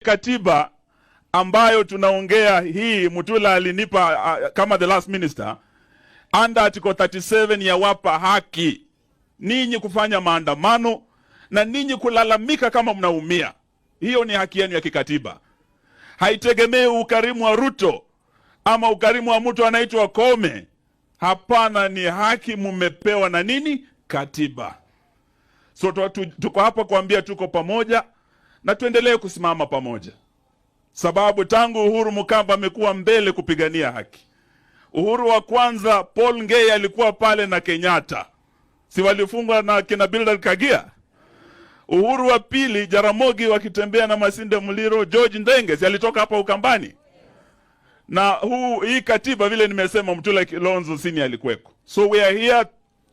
Katiba ambayo tunaongea hii Mutula alinipa kama the last minister, under article 37 ya wapa haki ninyi kufanya maandamano na ninyi kulalamika kama mnaumia. Hiyo ni haki yenu ya kikatiba. Haitegemei ukarimu wa Ruto ama ukarimu wa mtu anaitwa Kome. Hapana, ni haki mumepewa na nini? Katiba. So tuko hapa kuambia tuko pamoja na tuendelee kusimama pamoja. Sababu tangu Uhuru Mukamba amekuwa mbele kupigania haki. Uhuru wa kwanza Paul Ngei alikuwa pale na Kenyatta. Si walifungwa na kina Bildad Kagia? Uhuru wa pili Jaramogi wakitembea na Masinde Muliro, George Ndenge si alitoka hapa Ukambani. Na hii katiba vile nimesema Mtula Kilonzo Sini alikuweko. So we are here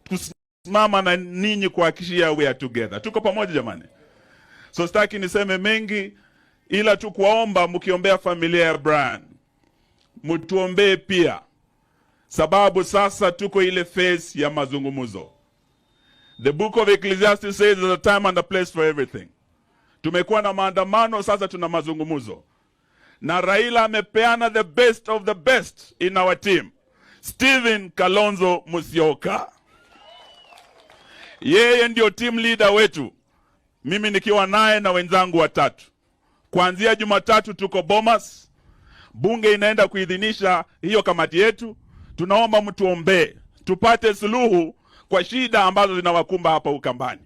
kusimama na ninyi kuhakikishia we are together. Tuko pamoja jamani. So sitaki niseme mengi ila tu kuwaomba mkiombea familia ya Brian. Mtuombee pia. Sababu sasa tuko ile phase ya mazungumuzo. The book of Ecclesiastes says there's a time and a place for everything. Tumekuwa na maandamano, sasa tuna mazungumuzo. Na Raila amepeana the best of the best in our team. Stephen Kalonzo Musyoka. Yeye ndio team leader wetu. Mimi nikiwa naye na wenzangu watatu. Kuanzia Jumatatu tuko Bomas. Bunge inaenda kuidhinisha hiyo kamati yetu. Tunaomba mtuombee. Tupate suluhu kwa shida ambazo zinawakumba hapa Ukambani.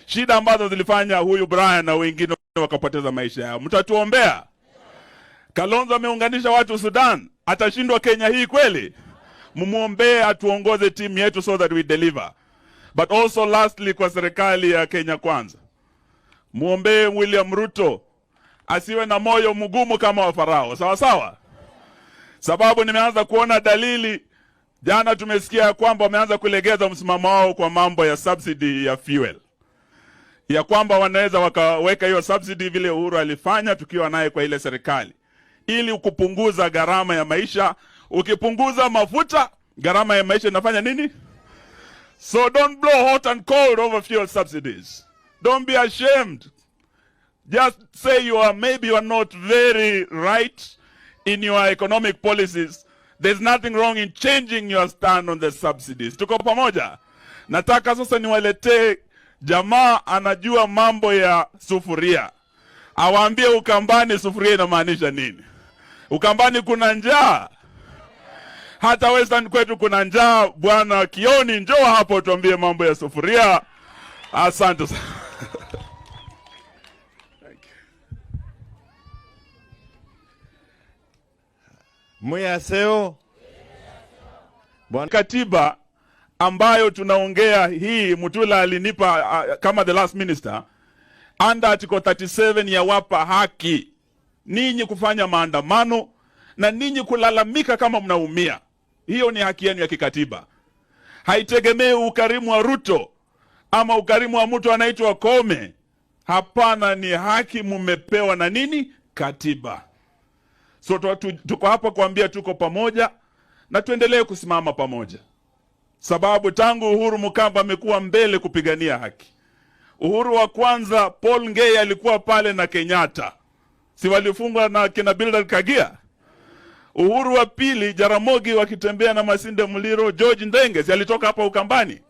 Shida ambazo zilifanya huyu Brian na wengine wakapoteza maisha yao. Mtatuombea. Kalonzo ameunganisha watu Sudan. Atashindwa Kenya hii kweli? Mumuombee atuongoze timu yetu so that we deliver. But also lastly kwa serikali ya Kenya Kwanza. Muombee William Ruto asiwe na moyo mgumu kama wa Farao. Sawa sawa? Sababu nimeanza kuona dalili. Jana tumesikia kwamba wameanza kulegeza msimamo wao kwa mambo ya subsidy ya fuel. Ya kwamba wanaweza wakaweka hiyo subsidy vile Uhuru alifanya tukiwa naye kwa ile serikali. Ili kupunguza gharama ya maisha. Ukipunguza mafuta, gharama ya maisha inafanya nini? So don't blow hot and cold over fuel subsidies. Don't be ashamed. Just say maybe you are not very right in your economic policies. There's nothing wrong in changing your stand on the subsidies. Tuko pamoja. Nataka sasa niwaletee jamaa anajua mambo ya sufuria. Awaambie Ukambani sufuria inamaanisha nini. Ukambani kuna njaa. Hata Western kwetu kuna njaa. Bwana Kioni njoo hapo tuambie mambo ya sufuria. Asante sana. Muyaseo. Katiba ambayo tunaongea hii Mutula alinipa kama the last minister, under article 37 ya wapa haki ninyi kufanya maandamano na ninyi kulalamika kama mnaumia. Hiyo ni haki yenu ya kikatiba. Haitegemei ukarimu wa Ruto ama ukarimu wa mtu anaitwa Kome. Hapana, ni haki mumepewa na nini? Katiba. So tuko hapa kuambia tuko pamoja na tuendelee kusimama pamoja. Sababu tangu Uhuru Mukamba amekuwa mbele kupigania haki. Uhuru wa kwanza Paul Ngei alikuwa pale na Kenyatta. Si walifungwa na kina Bildad Kagia? Uhuru wa pili Jaramogi wakitembea na Masinde Muliro, George Ndenge si alitoka hapa Ukambani.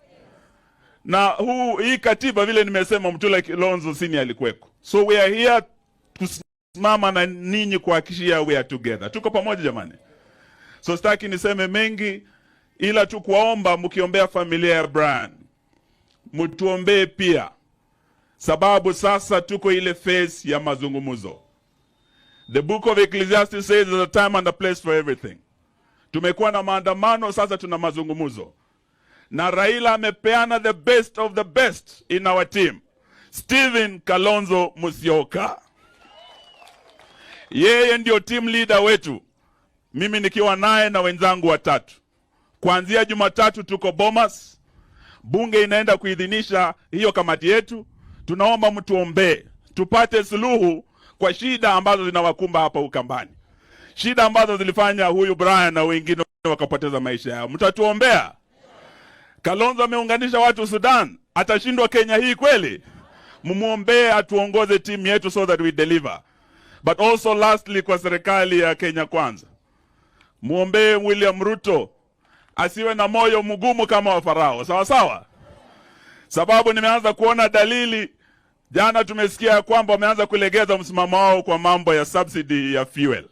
Na hii katiba vile nimesema Mtula Kilonzo Sini alikuweko. So we are here kusimama na ninyi kuhakikishia we are together. Tuko pamoja jamani. So sitaki niseme mengi ila tu kuwaomba mkiombea familia ya Brian. Mtuombee pia. Sababu sasa tuko ile phase ya mazungumuzo. The book of Ecclesiastes says there's a time and a place for everything. Tumekuwa na maandamano, sasa tuna mazungumuzo. Na Raila amepeana the best of the best in our team. Stephen Kalonzo Musyoka. Yeye ndio team leader wetu. Mimi nikiwa naye na wenzangu watatu. Kuanzia Jumatatu tuko Bomas. Bunge inaenda kuidhinisha hiyo kamati yetu. Tunaomba mtuombee. Tupate suluhu kwa shida ambazo zinawakumba hapa Ukambani. Shida ambazo zilifanya huyu Brian na wengine wakapoteza maisha yao. Mtatuombea. Kalonzo ameunganisha watu Sudan. Atashindwa Kenya hii kweli? Mumuombee atuongoze timu yetu so that we deliver. But also lastly, kwa serikali ya Kenya Kwanza, muombe William Ruto asiwe na moyo mgumu kama wa Farao. Sawa sawa? Sababu nimeanza kuona dalili, jana tumesikia kwamba wameanza kulegeza msimamo wao kwa mambo ya subsidy ya fuel,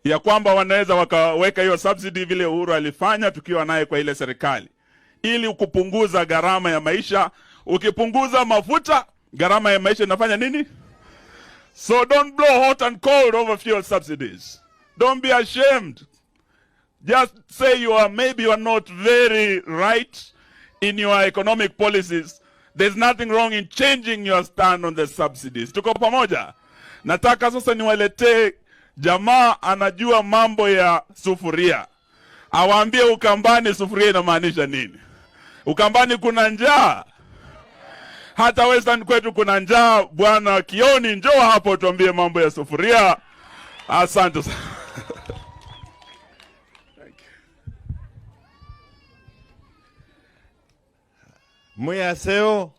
ya kwamba wanaweza wakaweka hiyo subsidy vile Uhuru alifanya tukiwa naye kwa ile serikali, ili kupunguza gharama ya maisha. Ukipunguza mafuta, gharama ya maisha inafanya nini? So don't blow hot and cold over fuel subsidies. Don't be ashamed. Just say maybe you are not very right in your economic policies. There's nothing wrong in changing your stand on the subsidies. Tuko pamoja? Nataka sasa niwaletee jamaa anajua mambo ya sufuria. Awaambie Ukambani sufuria inamaanisha nini. Ukambani kuna njaa. Hata Western kwetu kuna njaa. Bwana Kioni, njoo hapo tuambie mambo ya sufuria. Asante sana. Muyaseo